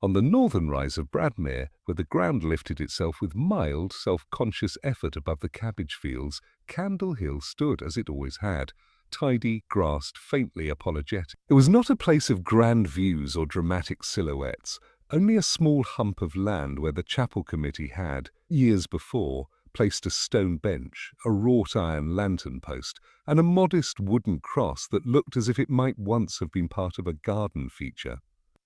On the northern rise of Bradmere, where the ground lifted itself with mild, self-conscious effort above the cabbage fields, Candle Hill stood as it always had, tidy, grassed, faintly apologetic. It was not a place of grand views or dramatic silhouettes, only a small hump of land where the chapel committee had, years before, placed a stone bench, a wrought iron lantern post, and a modest wooden cross that looked as if it might once have been part of a garden feature.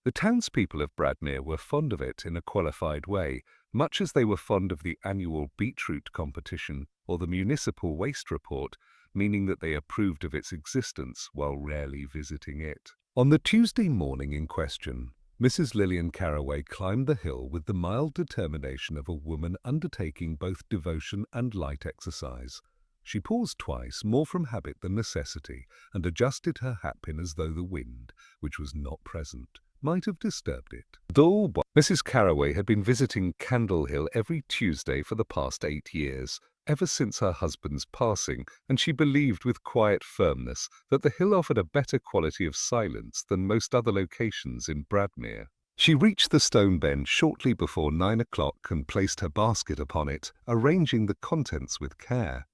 The townspeople of Bradmere were fond of it in a qualified way, much as they were fond of the annual beetroot competition or the municipal waste report, meaning that they approved of its existence while rarely visiting it. On the Tuesday morning in question, Mrs. Lillian Carraway climbed the hill with the mild determination of a woman undertaking both devotion and light exercise. She paused twice, more from habit than necessity, and adjusted her hat-pin as though the wind, which was not present, might have disturbed it. Though Mrs. Carraway had been visiting Candle Hill every Tuesday for the past 8 years, ever since her husband's passing, and she believed with quiet firmness that the hill offered a better quality of silence than most other locations in Bradmere. She reached the stone bench shortly before 9 o'clock and placed her basket upon it, arranging the contents with care.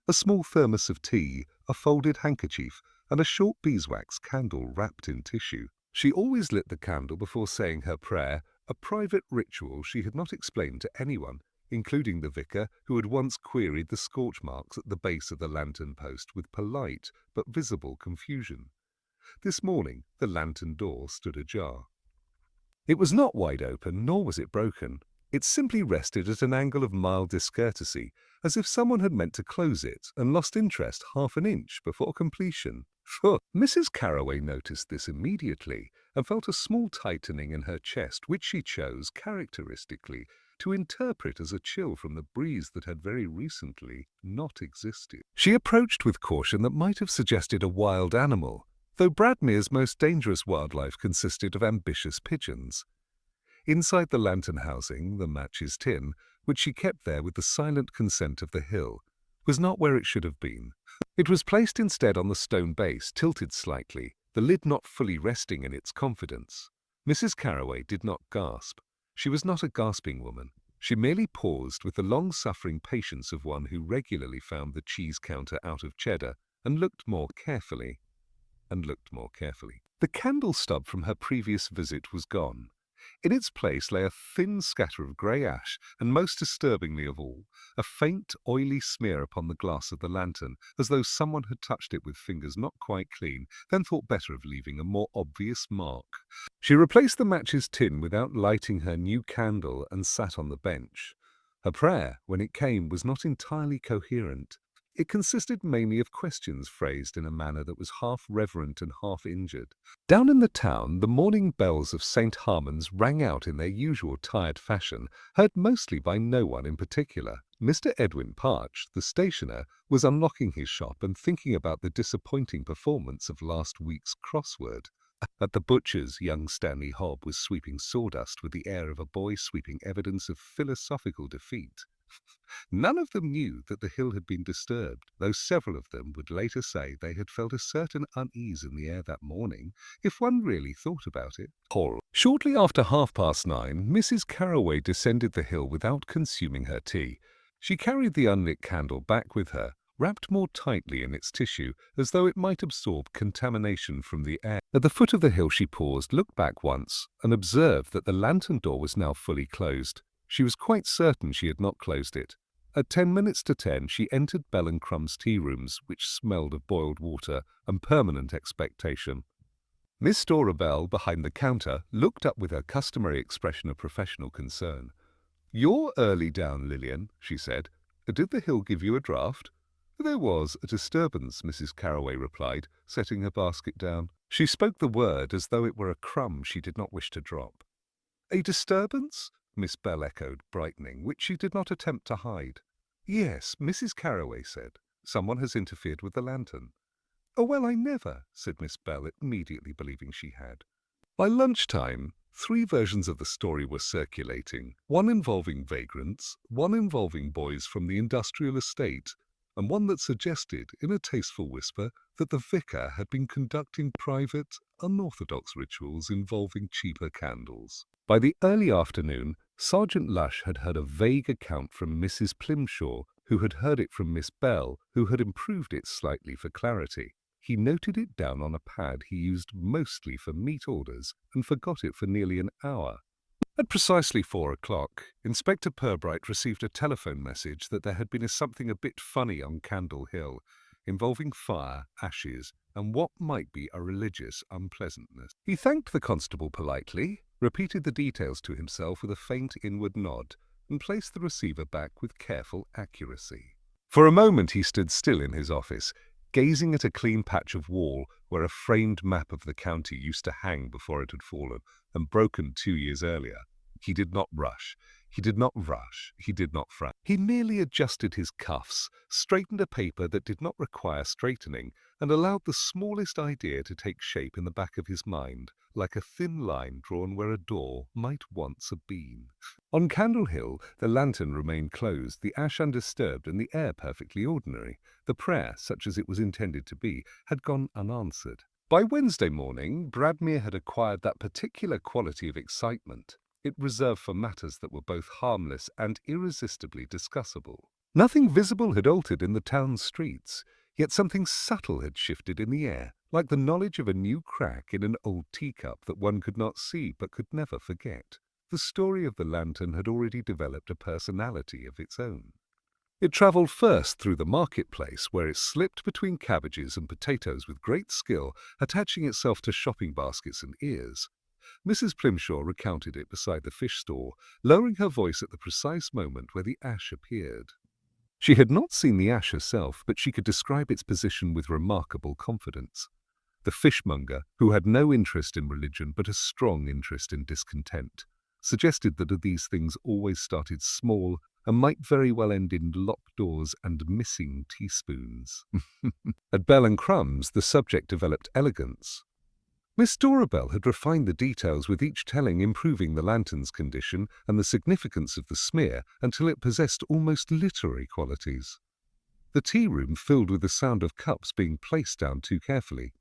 A small thermos of tea, a folded handkerchief, and a short beeswax candle wrapped in tissue. She always lit the candle before saying her prayer, a private ritual she had not explained to anyone, including the vicar, who had once queried the scorch marks at the base of the lantern post with polite but visible confusion. This morning the lantern door stood ajar. It was not wide open, nor was it broken. It simply rested at an angle of mild discourtesy, as if someone had meant to close it and lost interest half an inch before completion. Mrs. Carraway noticed this immediately and felt a small tightening in her chest, which she chose, characteristically, to interpret as a chill from the breeze that had very recently not existed. She approached with caution that might have suggested a wild animal, though Bradmere's most dangerous wildlife consisted of ambitious pigeons. Inside the lantern housing, the matches tin, which she kept there with the silent consent of the hill, was not where it should have been. It was placed instead on the stone base, tilted slightly, the lid not fully resting in its confidence. Mrs. Carraway did not gasp. She was not a gasping woman. She merely paused with the long-suffering patience of one who regularly found the cheese counter out of cheddar, and looked more carefully. The candle stub from her previous visit was gone. In its place lay a thin scatter of grey ash, and most disturbingly of all, a faint, oily smear upon the glass of the lantern, as though someone had touched it with fingers not quite clean, then thought better of leaving a more obvious mark. She replaced the matches tin without lighting her new candle and sat on the bench. Her prayer, when it came, was not entirely coherent. It consisted mainly of questions phrased in a manner that was half reverent and half injured. Down in the town, the morning bells of St. Harmon's rang out in their usual tired fashion, heard mostly by no one in particular. Mr. Edwin Parch, the stationer, was unlocking his shop and thinking about the disappointing performance of last week's crossword. At the butcher's, young Stanley Hobb was sweeping sawdust with the air of a boy sweeping evidence of philosophical defeat. None of them knew that the hill had been disturbed, though several of them would later say they had felt a certain unease in the air that morning, if one really thought about it. Shortly after 9:30, Mrs. Carraway descended the hill without consuming her tea. She carried the unlit candle back with her, wrapped more tightly in its tissue, as though it might absorb contamination from the air. At the foot of the hill she paused, looked back once, and observed that the lantern door was now fully closed. She was quite certain she had not closed it. At 10 minutes to 10 she entered Bell and Crumb's tea rooms, which smelled of boiled water and permanent expectation. Miss Dora Bell, behind the counter, looked up with her customary expression of professional concern. "You're early down, Lillian," she said. "Did the hill give you a draught?" "There was a disturbance," Mrs. Carraway replied, setting her basket down. She spoke the word as though it were a crumb she did not wish to drop. "A disturbance?" Miss Bell echoed, brightening, which she did not attempt to hide. "Yes," Mrs. Carraway said. "Someone has interfered with the lantern." "Oh, well, I never," said Miss Bell, immediately believing she had. By lunchtime, 3 versions of the story were circulating, one involving vagrants, one involving boys from the industrial estate, and one that suggested, in a tasteful whisper, that the vicar had been conducting private, unorthodox rituals involving cheaper candles. By the early afternoon, Sergeant Lush had heard a vague account from Mrs. Plimshaw, who had heard it from Miss Bell, who had improved it slightly for clarity. He noted it down on a pad he used mostly for meat orders and forgot it for nearly an hour. At precisely 4 o'clock, Inspector Purbright received a telephone message that there had been something a bit funny on Candle Hill, involving fire, ashes, and what might be a religious unpleasantness. He thanked the constable politely, repeated the details to himself with a faint inward nod, and placed the receiver back with careful accuracy. For a moment he stood still in his office, gazing at a clean patch of wall where a framed map of the county used to hang before it had fallen and broken 2 years earlier. He did not rush. He did not rush. He did not frown. He merely adjusted his cuffs, straightened a paper that did not require straightening, and allowed the smallest idea to take shape in the back of his mind, like a thin line drawn where a door might once have been. On Candle Hill, the lantern remained closed, the ash undisturbed, and the air perfectly ordinary. The prayer, such as it was intended to be, had gone unanswered. By Wednesday morning, Bradmere had acquired that particular quality of excitement it reserved for matters that were both harmless and irresistibly discussable. Nothing visible had altered in the town's streets, yet something subtle had shifted in the air, like the knowledge of a new crack in an old teacup that one could not see but could never forget. The story of the lantern had already developed a personality of its own. It travelled first through the marketplace, where it slipped between cabbages and potatoes with great skill, attaching itself to shopping baskets and ears. Mrs. Plimshaw recounted it beside the fish store, lowering her voice at the precise moment where the ash appeared. She had not seen the ash herself, but she could describe its position with remarkable confidence. The fishmonger, who had no interest in religion but a strong interest in discontent, suggested that these things always started small and might very well end in locked doors and missing teaspoons. At Bell and Crumbs, the subject developed elegance. Miss Dorabelle had refined the details with each telling, improving the lantern's condition and the significance of the smear until it possessed almost literary qualities. The tea-room filled with the sound of cups being placed down too carefully.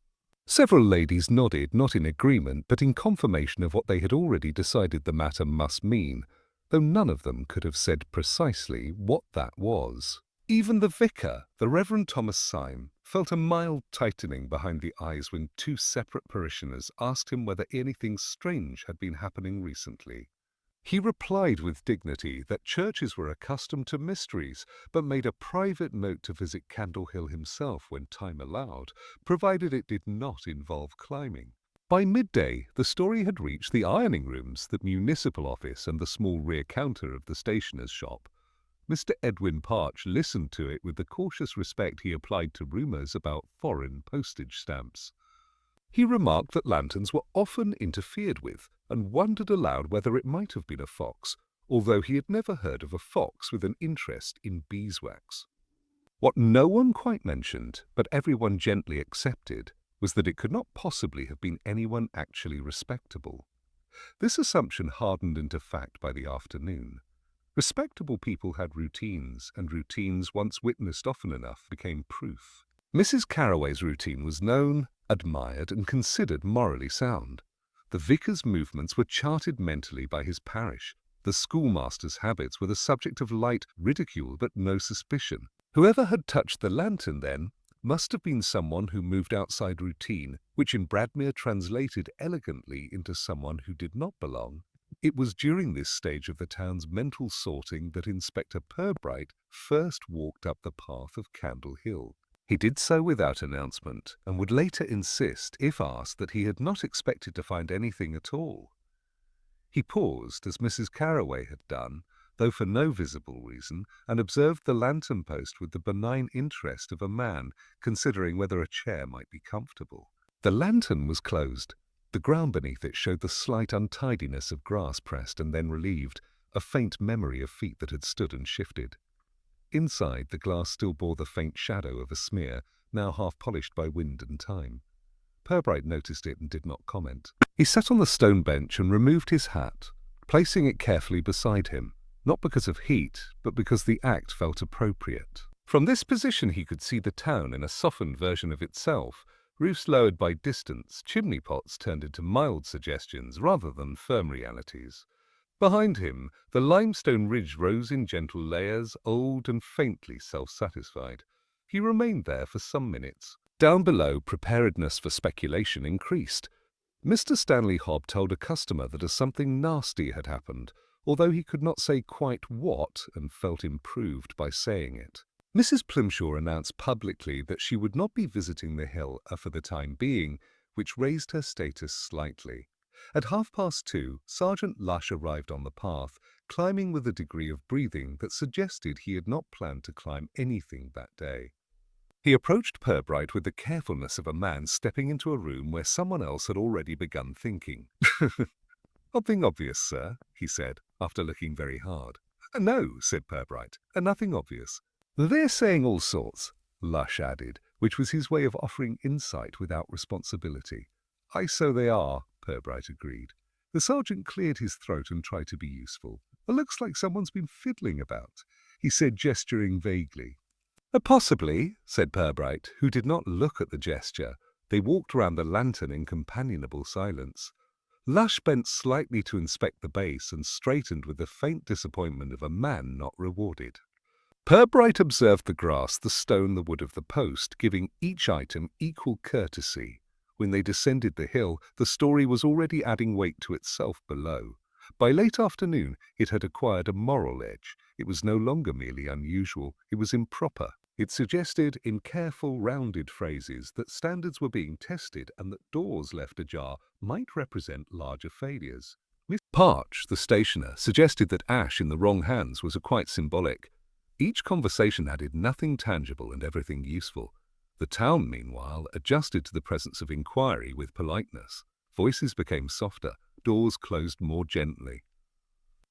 Several ladies nodded, not in agreement, but in confirmation of what they had already decided the matter must mean, though none of them could have said precisely what that was. Even the vicar, the Reverend Thomas Syme, felt a mild tightening behind the eyes when 2 separate parishioners asked him whether anything strange had been happening recently. He replied with dignity that churches were accustomed to mysteries, but made a private note to visit Candle Hill himself when time allowed, provided it did not involve climbing. By midday, the story had reached the ironing rooms, the municipal office, and the small rear counter of the stationer's shop. Mr. Edwin Parch listened to it with the cautious respect he applied to rumours about foreign postage stamps. He remarked that lanterns were often interfered with, and wondered aloud whether it might have been a fox, although he had never heard of a fox with an interest in beeswax. What no one quite mentioned, but everyone gently accepted, was that it could not possibly have been anyone actually respectable. This assumption hardened into fact by the afternoon. Respectable people had routines, and routines once witnessed often enough became proof. Mrs. Carraway's routine was known, admired, and considered morally sound. The vicar's movements were charted mentally by his parish. The schoolmaster's habits were the subject of light ridicule but no suspicion. Whoever had touched the lantern, then, must have been someone who moved outside routine, which in Bradmere translated elegantly into someone who did not belong. It was during this stage of the town's mental sorting that Inspector Purbright first walked up the path of Candle Hill. He did so without announcement, and would later insist, if asked, that he had not expected to find anything at all. He paused, as Mrs. Carraway had done, though for no visible reason, and observed the lantern post with the benign interest of a man considering whether a chair might be comfortable. The lantern was closed. The ground beneath it showed the slight untidiness of grass pressed and then relieved, a faint memory of feet that had stood and shifted. Inside, the glass still bore the faint shadow of a smear, now half polished by wind and time. Purbright noticed it and did not comment. He sat on the stone bench and removed his hat, placing it carefully beside him, not because of heat, but because the act felt appropriate. From this position he could see the town in a softened version of itself, roofs lowered by distance, chimney pots turned into mild suggestions rather than firm realities. Behind him, the limestone ridge rose in gentle layers, old and faintly self-satisfied. He remained there for some minutes. Down below, preparedness for speculation increased. Mr. Stanley Hobb told a customer that something nasty had happened, although he could not say quite what and felt improved by saying it. Mrs. Plimshaw announced publicly that she would not be visiting the hill for the time being, which raised her status slightly. At 2:30, Sergeant Lush arrived on the path, climbing with a degree of breathing that suggested he had not planned to climb anything that day. He approached Purbright with the carefulness of a man stepping into a room where someone else had already begun thinking. "Nothing obvious, sir," he said, after looking very hard. "No," said Purbright, "nothing obvious." "They're saying all sorts," Lush added, which was his way of offering insight without responsibility. "Aye, so they are," Purbright agreed. The sergeant cleared his throat and tried to be useful. "It looks like someone's been fiddling about," he said, gesturing vaguely. "Possibly," said Purbright, who did not look at the gesture. They walked round the lantern in companionable silence. Lush bent slightly to inspect the base and straightened with the faint disappointment of a man not rewarded. Purbright observed the grass, the stone, the wood of the post, giving each item equal courtesy. When they descended the hill, the story was already adding weight to itself below. By late afternoon, it had acquired a moral edge. It was no longer merely unusual, it was improper. It suggested, in careful, rounded phrases, that standards were being tested and that doors left ajar might represent larger failures. Miss Parch, the stationer, suggested that ash in the wrong hands was quite symbolic. Each conversation added nothing tangible and everything useful. The town, meanwhile, adjusted to the presence of inquiry with politeness. Voices became softer, doors closed more gently.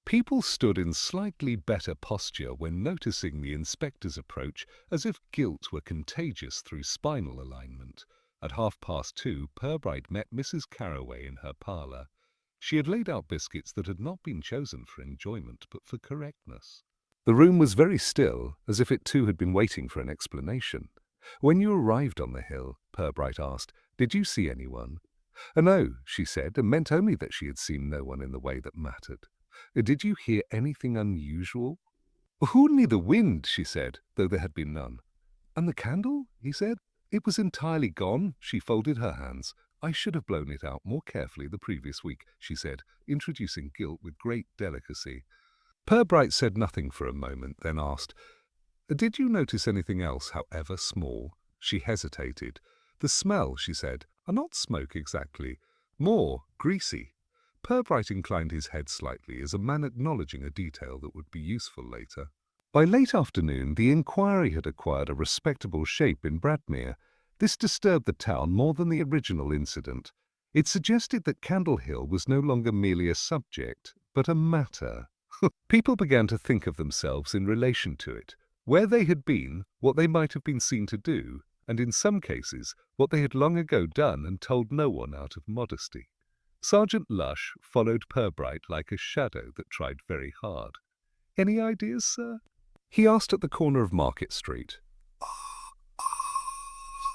People stood in slightly better posture when noticing the inspector's approach, as if guilt were contagious through spinal alignment. At 2:30, Purbright met Mrs. Carroway in her parlour. She had laid out biscuits that had not been chosen for enjoyment, but for correctness. The room was very still, as if it too had been waiting for an explanation. "When you arrived on the hill," Purbright asked, "did you see anyone?" "No," she said, and meant only that she had seen no one in the way that mattered. "Did you hear anything unusual?" "Only the wind," she said, though there had been none. "And the candle?" he said. "It was entirely gone." She folded her hands. "I should have blown it out more carefully the previous week," she said, introducing guilt with great delicacy. Purbright said nothing for a moment, then asked, "Did you notice anything else, however small?" She hesitated. "The smell," she said, "not smoke exactly. More greasy." Purbright inclined his head slightly as a man acknowledging a detail that would be useful later. By late afternoon, the inquiry had acquired a respectable shape in Bradmere. This disturbed the town more than the original incident. It suggested that Candle Hill was no longer merely a subject, but a matter. People began to think of themselves in relation to it, where they had been, what they might have been seen to do, and in some cases, what they had long ago done and told no one out of modesty. Sergeant Lush followed Purbright like a shadow that tried very hard. "Any ideas, sir?" he asked at the corner of Market Street.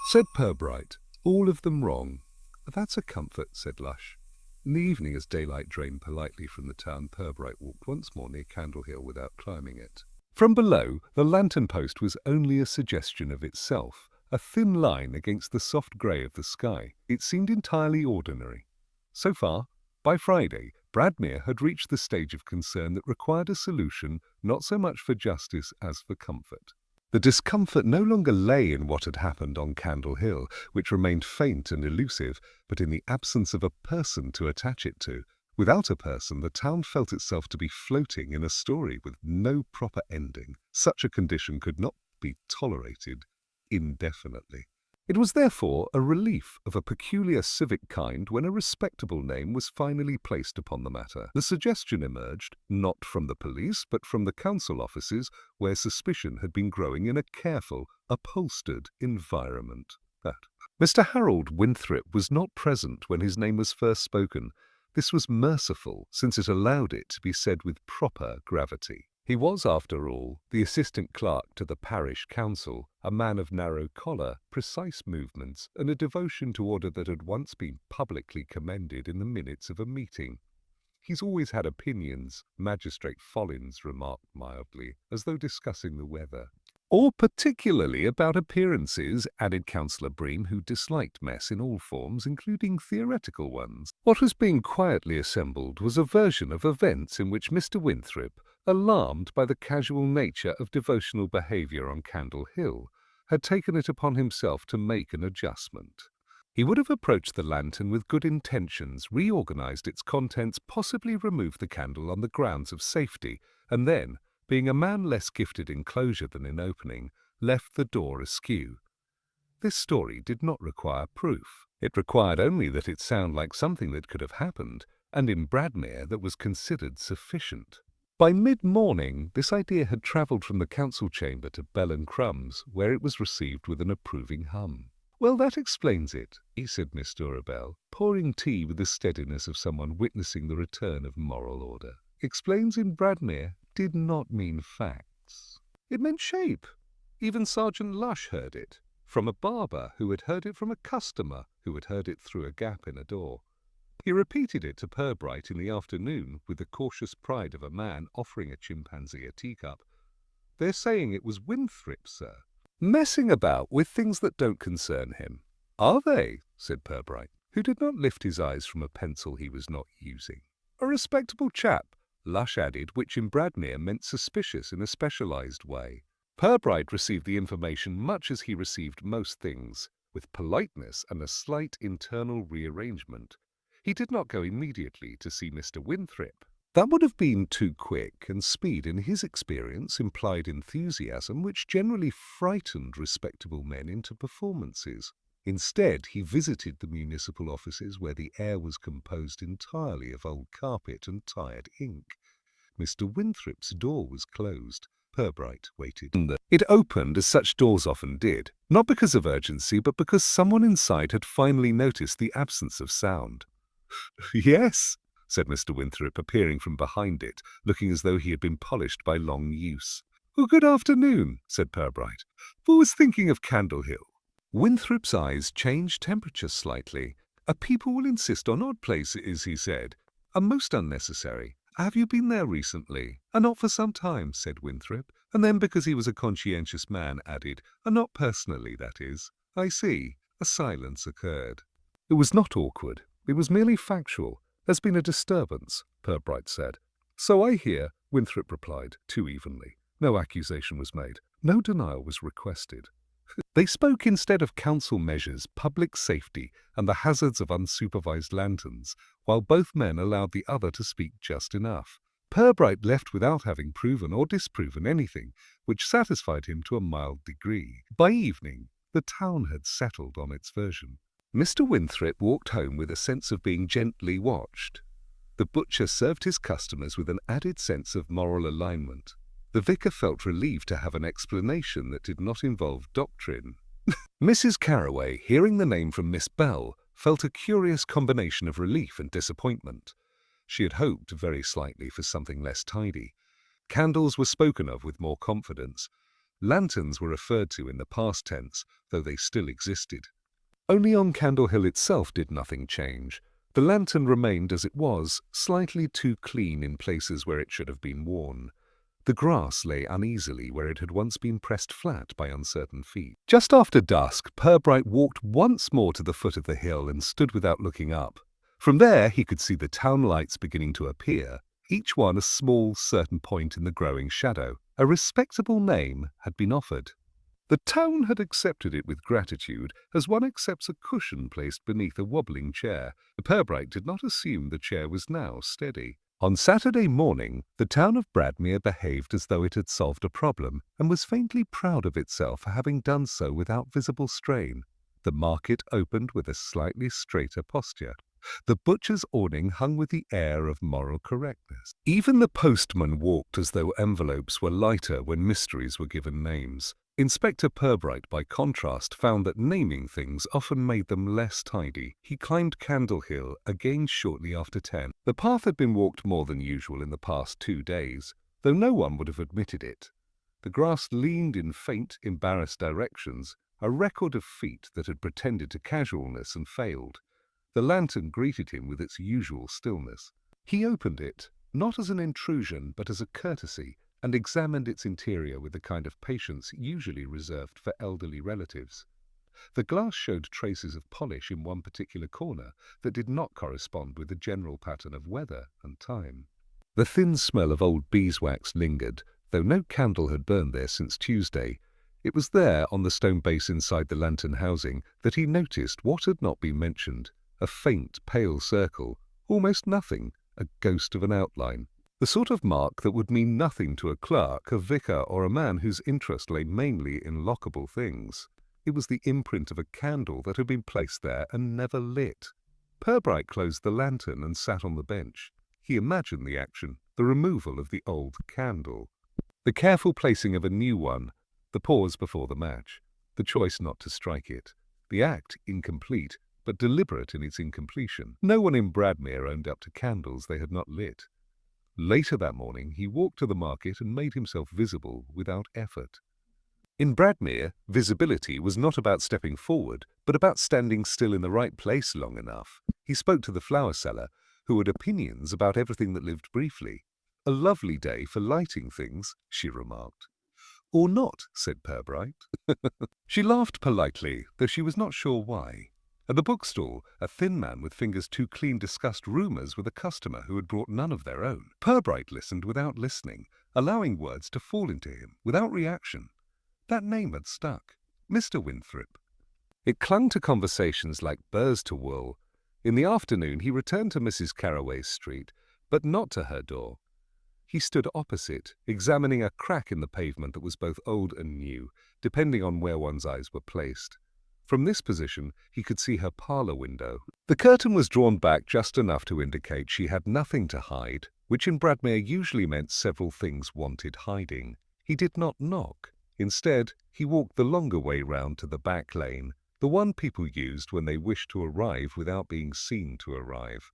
Said Purbright, "All of them wrong." "That's a comfort," said Lush. In the evening, as daylight drained politely from the town, Purbright walked once more near Candle Hill without climbing it. From below, the lantern post was only a suggestion of itself, a thin line against the soft grey of the sky. It seemed entirely ordinary. So far, by Friday, Bradmere had reached the stage of concern that required a solution not so much for justice as for comfort. The discomfort no longer lay in what had happened on Candle Hill, which remained faint and elusive, but in the absence of a person to attach it to. Without a person, the town felt itself to be floating in a story with no proper ending. Such a condition could not be tolerated indefinitely. It was therefore a relief of a peculiar civic kind when a respectable name was finally placed upon the matter. The suggestion emerged, not from the police, but from the council offices, where suspicion had been growing in a careful, upholstered environment. Mr. Harold Winthrop was not present when his name was first spoken. This was merciful, since it allowed it to be said with proper gravity. He was, after all, the assistant clerk to the parish council, a man of narrow collar, precise movements, and a devotion to order that had once been publicly commended in the minutes of a meeting. "He's always had opinions," Magistrate Follins remarked mildly, as though discussing the weather. "Or particularly about appearances," added Councillor Bream, who disliked mess in all forms, including theoretical ones. What was being quietly assembled was a version of events in which Mr. Winthrop, alarmed by the casual nature of devotional behaviour on Candle Hill, had taken it upon himself to make an adjustment. He would have approached the lantern with good intentions, reorganized its contents, possibly removed the candle on the grounds of safety, and then, being a man less gifted in closure than in opening, left the door askew. This story did not require proof. It required only that it sound like something that could have happened, and in Bradmere that was considered sufficient. By mid-morning, this idea had travelled from the council chamber to Bell and Crumbs, where it was received with an approving hum. "Well, that explains it," said Miss Durabel, pouring tea with the steadiness of someone witnessing the return of moral order. "Explains in Bradmere did not mean facts. It meant shape. Even Sergeant Lush heard it, from a barber who had heard it from a customer who had heard it through a gap in a door. He repeated it to Purbright in the afternoon with the cautious pride of a man offering a chimpanzee a teacup. "They're saying it was Winthrop, sir. Messing about with things that don't concern him." "Are they?" said Purbright, who did not lift his eyes from a pencil he was not using. "A respectable chap," Lush added, which in Bradmere meant suspicious in a specialized way. Purbright received the information much as he received most things, with politeness and a slight internal rearrangement. He did not go immediately to see Mr. Winthrop. That would have been too quick, and speed in his experience implied enthusiasm which generally frightened respectable men into performances. Instead, he visited the municipal offices where the air was composed entirely of old carpet and tired ink. Mr. Winthrop's door was closed. Purbright waited. It opened as such doors often did, not because of urgency, but because someone inside had finally noticed the absence of sound. "Yes," said Mr. Winthrop, appearing from behind it, looking as though he had been polished by long use. "Oh, good afternoon," said Purbright. "Was thinking of Candle Hill." Winthrop's eyes changed temperature slightly. "People will insist on odd places," he said. "Most unnecessary. Have you been there recently?" "Not for some time," said Winthrop, and then, because he was a conscientious man, added, "Not personally, that is." "I see." A silence occurred. It was not awkward. It was merely factual. "There's been a disturbance," Purbright said. "So I hear," Winthrop replied, too evenly. No accusation was made. No denial was requested. They spoke instead of council measures, public safety, and the hazards of unsupervised lanterns, while both men allowed the other to speak just enough. Purbright left without having proven or disproven anything, which satisfied him to a mild degree. By evening, the town had settled on its version. Mr. Winthrop walked home with a sense of being gently watched. The butcher served his customers with an added sense of moral alignment. The vicar felt relieved to have an explanation that did not involve doctrine. Mrs. Carraway, hearing the name from Miss Bell, felt a curious combination of relief and disappointment. She had hoped very slightly for something less tidy. Candles were spoken of with more confidence. Lanterns were referred to in the past tense, though they still existed. Only on Candle Hill itself did nothing change. The lantern remained as it was, slightly too clean in places where it should have been worn. The grass lay uneasily where it had once been pressed flat by uncertain feet. Just after dusk, Purbright walked once more to the foot of the hill and stood without looking up. From there he could see the town lights beginning to appear, each one a small, certain point in the growing shadow. A respectable name had been offered. The town had accepted it with gratitude, as one accepts a cushion placed beneath a wobbling chair. Purbright did not assume the chair was now steady. On Saturday morning, the town of Bradmere behaved as though it had solved a problem, and was faintly proud of itself for having done so without visible strain. The market opened with a slightly straighter posture. The butcher's awning hung with the air of moral correctness. Even the postman walked as though envelopes were lighter when mysteries were given names. Inspector Purbright, by contrast, found that naming things often made them less tidy. He climbed Candle Hill again shortly after 10. The path had been walked more than usual in the past 2 days. though no one would have admitted it. The grass leaned in faint, embarrassed directions, a record of feet that had pretended to casualness and failed. The lantern greeted him with its usual stillness. He opened it, not as an intrusion but as a courtesy, and examined its interior with the kind of patience usually reserved for elderly relatives. The glass showed traces of polish in one particular corner that did not correspond with the general pattern of weather and time. The thin smell of old beeswax lingered, though no candle had burned there since Tuesday. It was there, on the stone base inside the lantern housing, that he noticed what had not been mentioned: a faint, pale circle, almost nothing, a ghost of an outline. The sort of mark that would mean nothing to a clerk, a vicar, or a man whose interest lay mainly in lockable things. It was the imprint of a candle that had been placed there and never lit. Purbright closed the lantern and sat on the bench. He imagined the action, the removal of the old candle, the careful placing of a new one, the pause before the match, the choice not to strike it, the act incomplete, but deliberate in its incompletion. No one in Bradmere owned up to candles they had not lit. Later that morning he walked to the market and made himself visible without effort. In Bradmere, visibility was not about stepping forward, but about standing still in the right place long enough. He spoke to the flower seller, who had opinions about everything that lived briefly. "A lovely day for lighting things," she remarked. "Or not," said Purbright. She laughed politely, though she was not sure why. At the bookstall, a thin man with fingers too clean discussed rumours with a customer who had brought none of their own. Purbright listened without listening, allowing words to fall into him, without reaction. That name had stuck. Mr. Winthrop. It clung to conversations like burrs to wool. In the afternoon he returned to Mrs. Carraway's street, but not to her door. He stood opposite, examining a crack in the pavement that was both old and new, depending on where one's eyes were placed. From this position he could see her parlour window. The curtain was drawn back just enough to indicate she had nothing to hide, which in Bradmere usually meant several things wanted hiding. He did not knock. Instead, he walked the longer way round to the back lane, the one people used when they wished to arrive without being seen to arrive.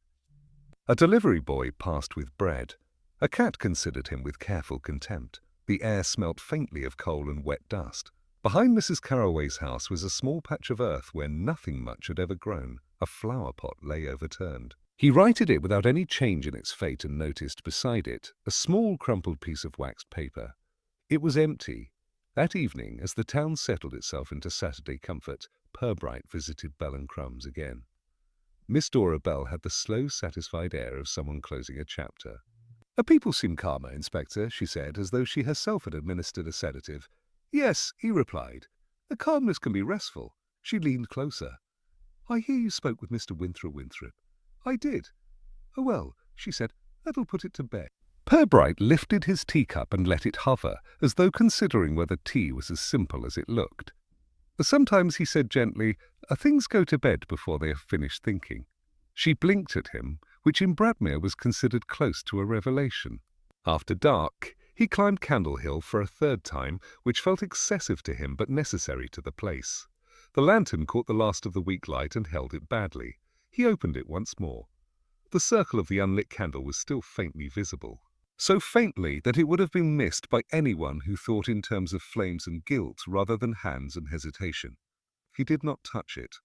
A delivery boy passed with bread. A cat considered him with careful contempt. The air smelt faintly of coal and wet dust. Behind Mrs. Carraway's house was a small patch of earth where nothing much had ever grown. A flower pot lay overturned. He righted it without any change in its fate and noticed beside it a small crumpled piece of waxed paper. It was empty. That evening, as the town settled itself into Saturday comfort, Purbright visited Bell and Crumbs again. Miss Dora Bell had the slow, satisfied air of someone closing a chapter. "People seem calmer, Inspector," she said, as though she herself had administered a sedative. "Yes," he replied. "The calmness can be restful." She leaned closer. "I hear you spoke with Mr. Winthrop." "I did." "Oh, well," she said, "that'll put it to bed." Purbright lifted his teacup and let it hover, as though considering whether tea was as simple as it looked. "Sometimes," he said gently, "things go to bed before they have finished thinking." She blinked at him, which in Bradmere was considered close to a revelation. After dark, he climbed Candle Hill for a third time, which felt excessive to him but necessary to the place. The lantern caught the last of the weak light and held it badly. He opened it once more. The circle of the unlit candle was still faintly visible. So faintly that it would have been missed by anyone who thought in terms of flames and guilt rather than hands and hesitation. He did not touch it.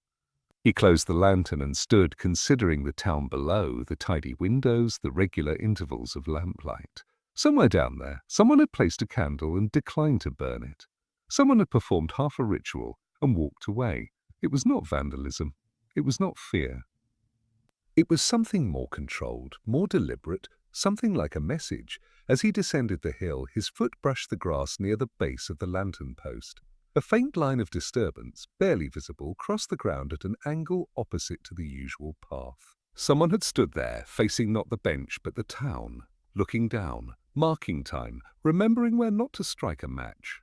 He closed the lantern and stood considering the town below, the tidy windows, the regular intervals of lamplight. Somewhere down there, someone had placed a candle and declined to burn it. Someone had performed half a ritual and walked away. It was not vandalism. It was not fear. It was something more controlled, more deliberate, something like a message. As he descended the hill, his foot brushed the grass near the base of the lantern post. A faint line of disturbance, barely visible, crossed the ground at an angle opposite to the usual path. Someone had stood there, facing not the bench but the town, looking down, marking time, remembering where not to strike a match.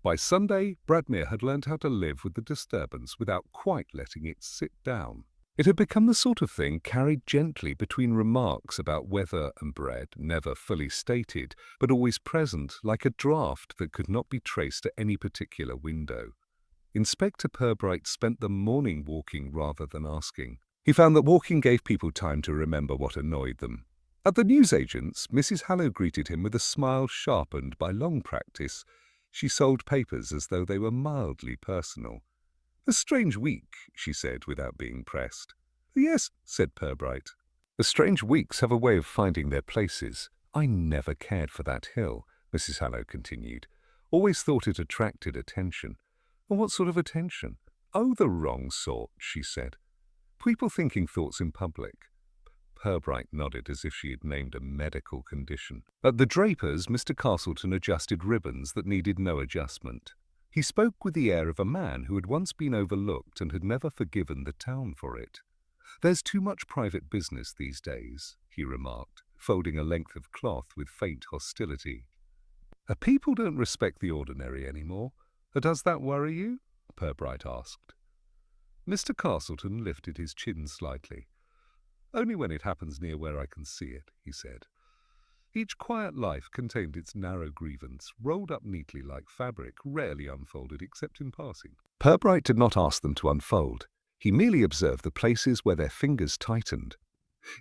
By Sunday, Bradmere had learnt how to live with the disturbance without quite letting it sit down. It had become the sort of thing carried gently between remarks about weather and bread, never fully stated, but always present, like a draught that could not be traced to any particular window. Inspector Purbright spent the morning walking rather than asking. He found that walking gave people time to remember what annoyed them. At the newsagent's, Mrs. Hallow greeted him with a smile sharpened by long practice. She sold papers as though they were mildly personal. "A strange week," she said without being pressed. "Yes," said Purbright. "The strange weeks have a way of finding their places. I never cared for that hill," Mrs. Hallow continued. "Always thought it attracted attention." "And what sort of attention?" "Oh, the wrong sort," she said. "People thinking thoughts in public." Purbright nodded as if she had named a medical condition. At the draper's, Mr. Castleton adjusted ribbons that needed no adjustment. He spoke with the air of a man who had once been overlooked and had never forgiven the town for it. "There's too much private business these days," he remarked, folding a length of cloth with faint hostility. "People don't respect the ordinary anymore. Does that worry you?" Purbright asked. Mr. Castleton lifted his chin slightly. "Only when it happens near where I can see it," he said. Each quiet life contained its narrow grievance, rolled up neatly like fabric, rarely unfolded except in passing. Purbright did not ask them to unfold. He merely observed the places where their fingers tightened.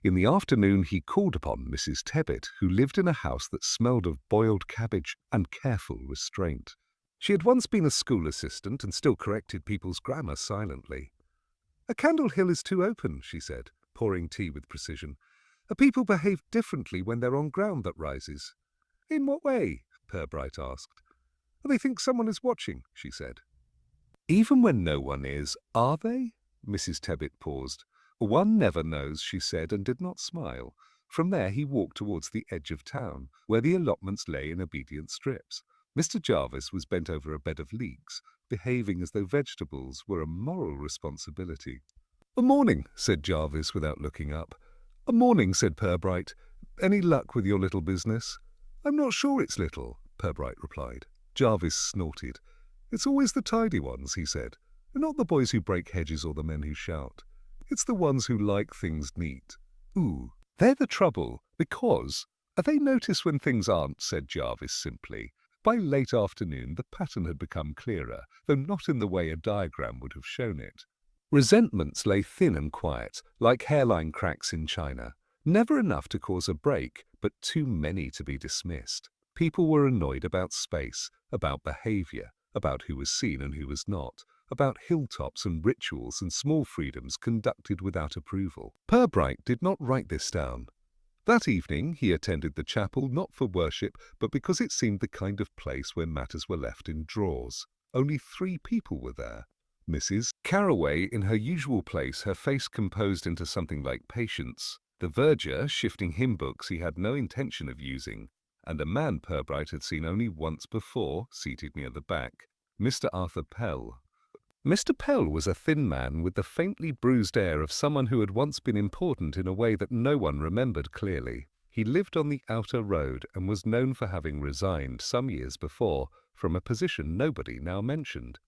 In the afternoon he called upon Mrs. Tebbit, who lived in a house that smelled of boiled cabbage and careful restraint. She had once been a school assistant and still corrected people's grammar silently. "A Candle Hill is too open," she said, pouring tea with precision. "People behave differently when they're on ground that rises." "In what way?" Purbright asked. "They think someone is watching," she said. "Even when no one is, are they?" Mrs. Tebbit paused. "One never knows," she said, and did not smile. From there he walked towards the edge of town, where the allotments lay in obedient strips. Mr. Jarvis was bent over a bed of leeks, behaving as though vegetables were a moral responsibility. "A morning," said Jarvis without looking up. "A morning," said Purbright. "Any luck with your little business?" "I'm not sure it's little," Purbright replied. Jarvis snorted. "It's always the tidy ones," he said. "Not the boys who break hedges or the men who shout. It's the ones who like things neat." "Ooh, they're the trouble, because—" "They notice when things aren't," said Jarvis simply. By late afternoon the pattern had become clearer, though not in the way a diagram would have shown it. Resentments lay thin and quiet, like hairline cracks in china. Never enough to cause a break, but too many to be dismissed. People were annoyed about space, about behavior, about who was seen and who was not, about hilltops and rituals and small freedoms conducted without approval. Purbright did not write this down. That evening he attended the chapel not for worship, but because it seemed the kind of place where matters were left in drawers. Only 3 people were there. Mrs. Carraway in her usual place, her face composed into something like patience, the verger shifting hymn books he had no intention of using, and a man Purbright had seen only once before, seated near the back, Mr. Arthur Pell. Mr. Pell was a thin man with the faintly bruised air of someone who had once been important in a way that no one remembered clearly. He lived on the outer road and was known for having resigned some years before from a position nobody now mentioned.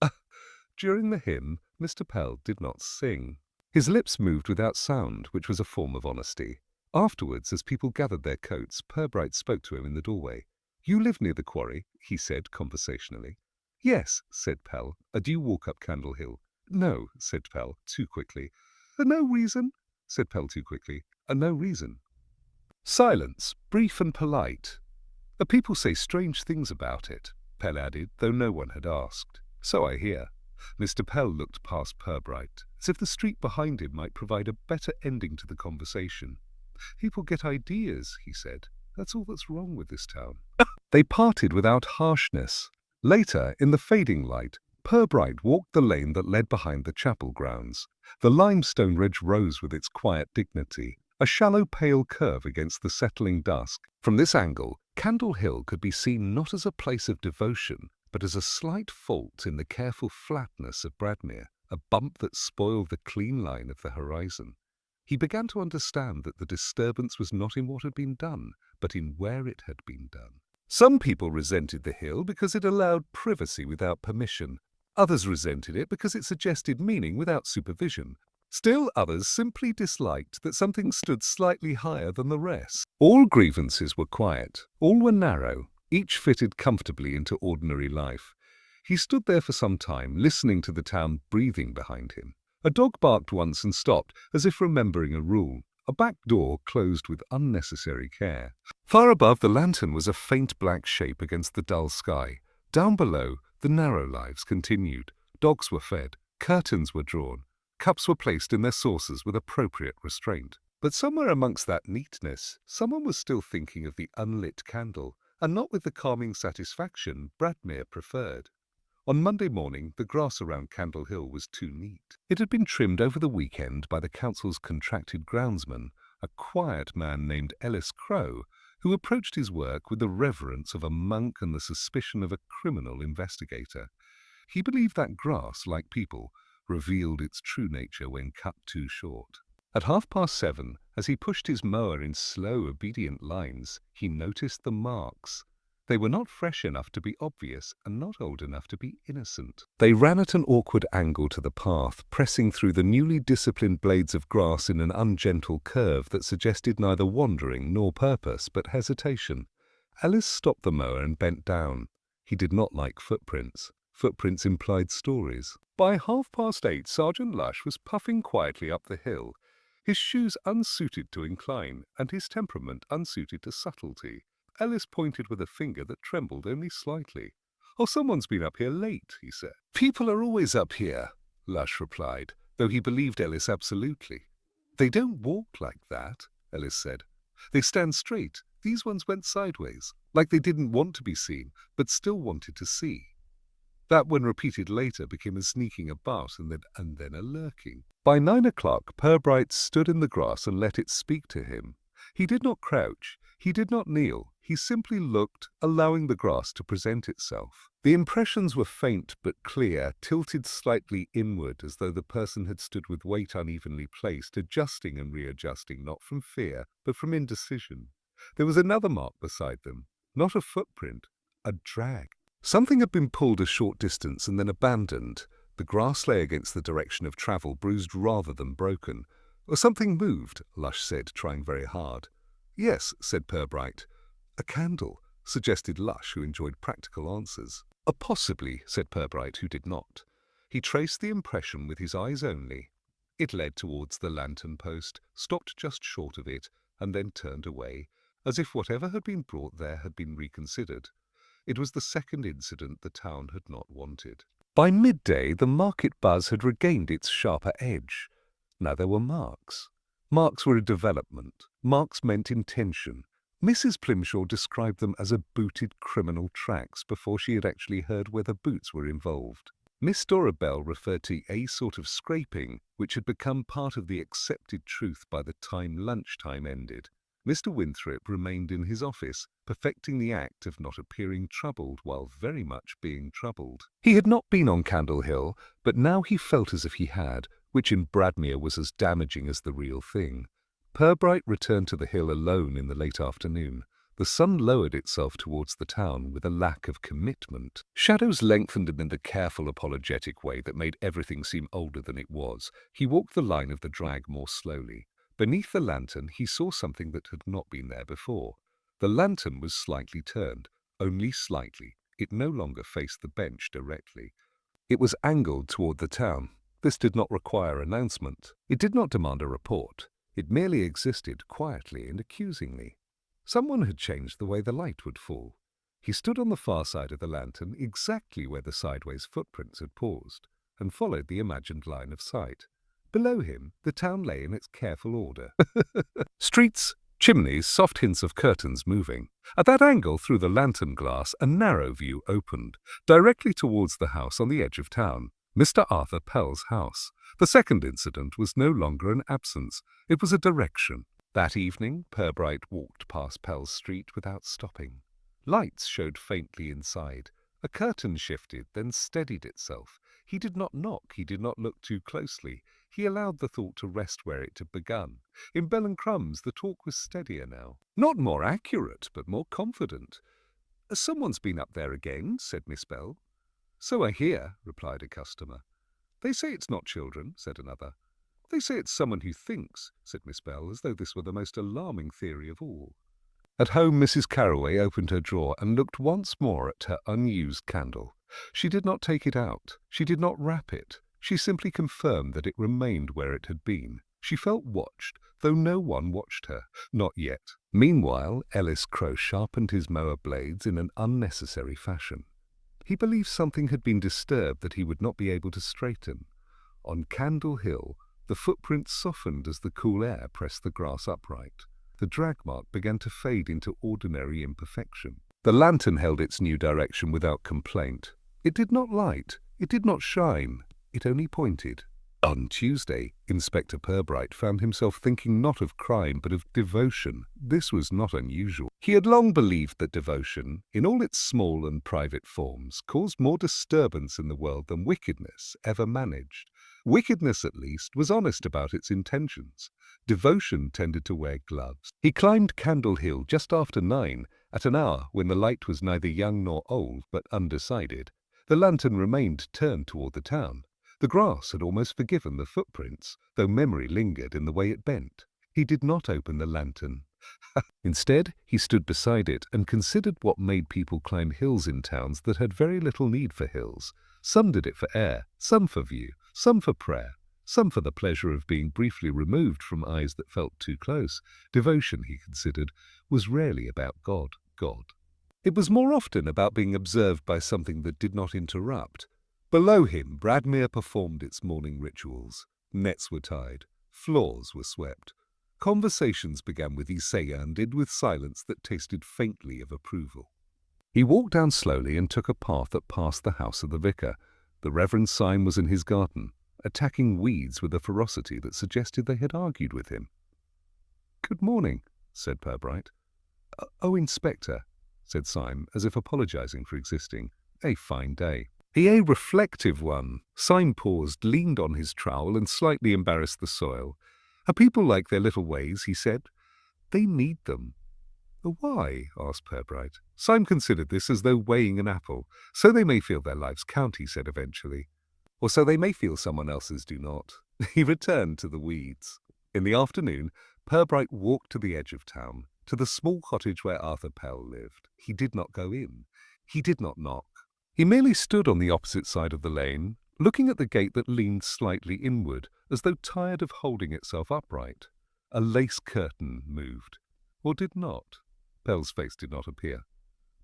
During the hymn, Mr. Pell did not sing. His lips moved without sound, which was a form of honesty. Afterwards, as people gathered their coats, Purbright spoke to him in the doorway. "You live near the quarry," he said conversationally. "Yes," said Pell. "Do you walk up Candle Hill?" "No," said Pell, too quickly. "No reason?" said Pell too quickly. "No reason." Silence, brief and polite. "People say strange things about it," Pell added, though no one had asked. "So I hear." Mr. Pell looked past Purbright, as if the street behind him might provide a better ending to the conversation. "People get ideas," he said. "That's all that's wrong with this town." They parted without harshness. Later, in the fading light, Purbright walked the lane that led behind the chapel grounds. The limestone ridge rose with its quiet dignity, a shallow pale curve against the settling dusk. From this angle, Candle Hill could be seen not as a place of devotion, but as a slight fault in the careful flatness of Bradmere, a bump that spoiled the clean line of the horizon. He began to understand that the disturbance was not in what had been done, but in where it had been done. Some people resented the hill because it allowed privacy without permission. Others resented it because it suggested meaning without supervision. Still others simply disliked that something stood slightly higher than the rest. All grievances were quiet, all were narrow, each fitted comfortably into ordinary life. He stood there for some time, listening to the town breathing behind him. A dog barked once and stopped, as if remembering a rule. A back door closed with unnecessary care. Far above the lantern was a faint black shape against the dull sky. Down below, the narrow lives continued. Dogs were fed, curtains were drawn, cups were placed in their saucers with appropriate restraint. But somewhere amongst that neatness, someone was still thinking of the unlit candle, and not with the calming satisfaction Bradmere preferred. On Monday morning, the grass around Candle Hill was too neat. It had been trimmed over the weekend by the council's contracted groundsman, a quiet man named Ellis Crow, who approached his work with the reverence of a monk and the suspicion of a criminal investigator. He believed that grass, like people, revealed its true nature when cut too short. At 7:30, as he pushed his mower in slow, obedient lines, he noticed the marks. They were not fresh enough to be obvious and not old enough to be innocent. They ran at an awkward angle to the path, pressing through the newly disciplined blades of grass in an ungentle curve that suggested neither wandering nor purpose, but hesitation. Alice stopped the mower and bent down. He did not like footprints. Footprints implied stories. By 8:30, Sergeant Lush was puffing quietly up the hill, his shoes unsuited to incline and his temperament unsuited to subtlety. Ellis pointed with a finger that trembled only slightly. "Oh, someone's been up here late," he said. "People are always up here," Lush replied, though he believed Ellis absolutely. "They don't walk like that," Ellis said. "They stand straight. These ones went sideways, like they didn't want to be seen, but still wanted to see." That, when repeated later, became a sneaking about and then a lurking. By 9 o'clock, Purbright stood in the grass and let it speak to him. He did not crouch. He did not kneel. He simply looked, allowing the grass to present itself. The impressions were faint but clear, tilted slightly inward as though the person had stood with weight unevenly placed, adjusting and readjusting not from fear but from indecision. There was another mark beside them, not a footprint, a drag. Something had been pulled a short distance and then abandoned. The grass lay against the direction of travel, bruised rather than broken. "Or something moved," Lush said, trying very hard. "Yes," said Purbright. "A candle," suggested Lush, who enjoyed practical answers. "Possibly," said Purbright, who did not. He traced the impression with his eyes only. It led towards the lantern post, stopped just short of it, and then turned away, as if whatever had been brought there had been reconsidered. It was the second incident the town had not wanted. By midday, the market buzz had regained its sharper edge. Now there were marks. Marks were a development. Marks meant intention. Mrs. Plimshaw described them as a booted criminal tracks before she had actually heard whether boots were involved. Miss Dora Bell referred to a sort of scraping, which had become part of the accepted truth by the time lunchtime ended. Mr. Winthrop remained in his office, perfecting the act of not appearing troubled while very much being troubled. He had not been on Candle Hill, but now he felt as if he had, which in Bradmere was as damaging as the real thing. Purbright returned to the hill alone in the late afternoon. The sun lowered itself towards the town with a lack of commitment. Shadows lengthened in the careful, apologetic way that made everything seem older than it was. He walked the line of the drag more slowly. Beneath the lantern, he saw something that had not been there before. The lantern was slightly turned, only slightly. It no longer faced the bench directly. It was angled toward the town. This did not require announcement. It did not demand a report. It merely existed quietly and accusingly. Someone had changed the way the light would fall. He stood on the far side of the lantern, exactly where the sideways footprints had paused, and followed the imagined line of sight. Below him, the town lay in its careful order. Streets, chimneys, soft hints of curtains moving. At that angle, through the lantern glass, a narrow view opened, directly towards the house on the edge of town, Mr. Arthur Pell's house. The second incident was no longer an absence. It was a direction. That evening, Purbright walked past Pell's street without stopping. Lights showed faintly inside. A curtain shifted, then steadied itself. He did not knock. He did not look too closely. He allowed the thought to rest where it had begun. In Bell and Crumbs, the talk was steadier now. Not more accurate, but more confident. "Someone's been up there again," said Miss Bell. "So I hear," replied a customer. "They say it's not children," said another. "They say it's someone who thinks," said Miss Bell, as though this were the most alarming theory of all. At home, Mrs. Carroway opened her drawer and looked once more at her unused candle. She did not take it out. She did not wrap it. She simply confirmed that it remained where it had been. She felt watched. though no one watched her. Not yet. Meanwhile, Ellis Crow sharpened his mower blades in an unnecessary fashion. He believed something had been disturbed that he would not be able to straighten. On Candle Hill, the footprints softened as the cool air pressed the grass upright. The drag mark began to fade into ordinary imperfection. The lantern held its new direction without complaint. It did not light, it did not shine, it only pointed. On Tuesday, Inspector Purbright found himself thinking not of crime but of devotion. This was not unusual. He had long believed that devotion, in all its small and private forms, caused more disturbance in the world than wickedness ever managed. Wickedness, at least, was honest about its intentions. Devotion tended to wear gloves. He climbed Candle Hill just after 9, at an hour when the light was neither young nor old, but undecided. The lantern remained turned toward the town. The grass had almost forgiven the footprints, though memory lingered in the way it bent. He did not open the lantern. Instead, he stood beside it and considered what made people climb hills in towns that had very little need for hills. Some did it for air, some for view, some for prayer, some for the pleasure of being briefly removed from eyes that felt too close. Devotion, he considered, was rarely about God. It was more often about being observed by something that did not interrupt. Below him, Bradmere performed its morning rituals. Nets were tied, floors were swept. Conversations began with Isaiah and ended with silence that tasted faintly of approval. He walked down slowly and took a path that passed the house of the vicar. The Reverend Syme was in his garden, attacking weeds with a ferocity that suggested they had argued with him. "Good morning," said Purbright. "Oh, Inspector," said Syme, as if apologizing for existing. "A fine day." "A reflective one." Syme paused, leaned on his trowel, and slightly embarrassed the soil. "People like their little ways," he said. "They need them." "Why?" asked Purbright. Syme considered this as though weighing an apple. "So they may feel their lives count," he said eventually. "Or so they may feel someone else's do not." He returned to the weeds. In the afternoon, Purbright walked to the edge of town, to the small cottage where Arthur Pell lived. He did not go in. He did not knock. He merely stood on the opposite side of the lane, looking at the gate that leaned slightly inward, as though tired of holding itself upright. A lace curtain moved. Or did not. Pell's face did not appear.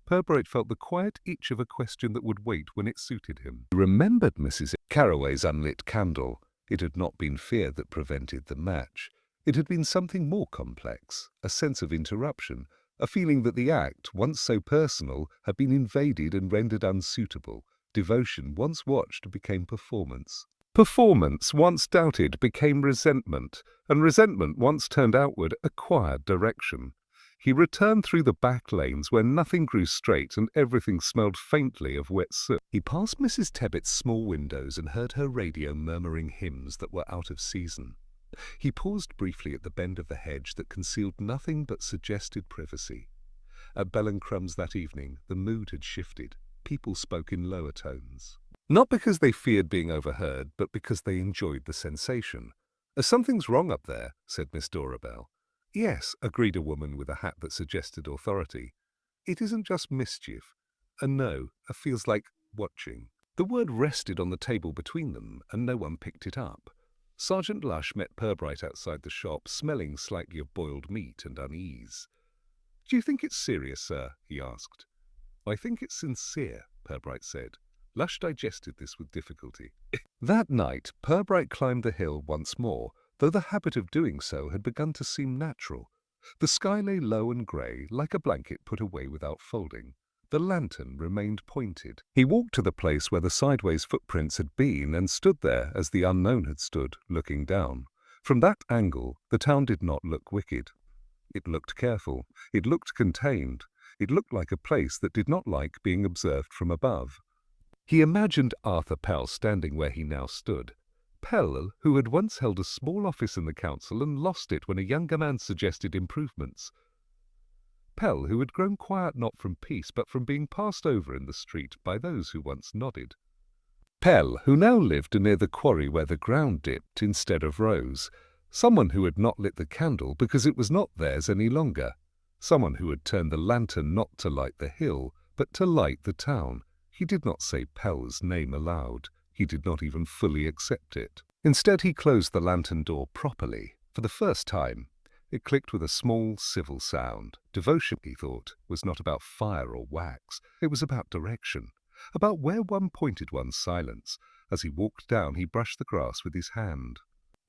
Purbright felt the quiet itch of a question that would wait when it suited him. He remembered Mrs. Carraway's unlit candle. It had not been fear that prevented the match. It had been something more complex, a sense of interruption, a feeling that the act, once so personal, had been invaded and rendered unsuitable. Devotion, once watched, became performance. Performance, once doubted, became resentment, and resentment, once turned outward, acquired direction. He returned through the back lanes where nothing grew straight and everything smelled faintly of wet soot. He passed Mrs. Tebbett's small windows and heard her radio murmuring hymns that were out of season. He paused briefly at the bend of the hedge that concealed nothing but suggested privacy. At Bellencrum's that evening, the mood had shifted. People spoke in lower tones. Not because they feared being overheard, but because they enjoyed the sensation. "Something's wrong up there," said Miss Dorabelle. "Yes," agreed a woman with a hat that suggested authority. "It isn't just mischief. No, it feels like watching." The word rested on the table between them, and no one picked it up. Sergeant Lush met Purbright outside the shop, smelling slightly of boiled meat and unease. "Do you think it's serious, sir?" he asked. "I think it's sincere," Purbright said. Lush digested this with difficulty. That night, Purbright climbed the hill once more, though the habit of doing so had begun to seem natural. The sky lay low and grey, like a blanket put away without folding. The lantern remained pointed. He walked to the place where the sideways footprints had been and stood there as the unknown had stood, looking down. From that angle, the town did not look wicked. It looked careful. It looked contained. It looked like a place that did not like being observed from above. He imagined Arthur Pell standing where he now stood. Pell, who had once held a small office in the council and lost it when a younger man suggested improvements. Pell, who had grown quiet not from peace but from being passed over in the street by those who once nodded. Pell, who now lived near the quarry where the ground dipped instead of rose. Someone who had not lit the candle because it was not theirs any longer. Someone who had turned the lantern not to light the hill, but to light the town. He did not say Pell's name aloud. He did not even fully accept it. Instead, he closed the lantern door properly. For the first time, it clicked with a small, civil sound. Devotion, he thought, was not about fire or wax. It was about direction, about where one pointed one's silence. As he walked down, he brushed the grass with his hand.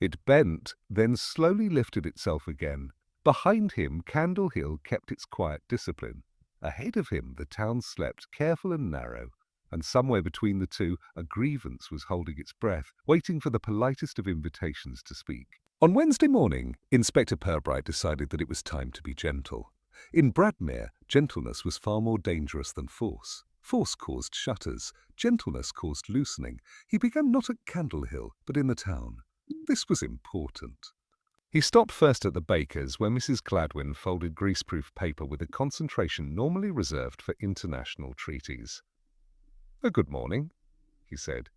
It bent, then slowly lifted itself again. Behind him, Candle Hill kept its quiet discipline. Ahead of him, the town slept, careful and narrow. And somewhere between the two, a grievance was holding its breath, waiting for the politest of invitations to speak. On Wednesday morning, Inspector Purbright decided that it was time to be gentle. In Bradmere, gentleness was far more dangerous than force. Force caused shutters, gentleness caused loosening. He began not at Candle Hill, but in the town. This was important. He stopped first at the baker's, where Mrs. Gladwin folded greaseproof paper with a concentration normally reserved for international treaties. "Good morning," he said.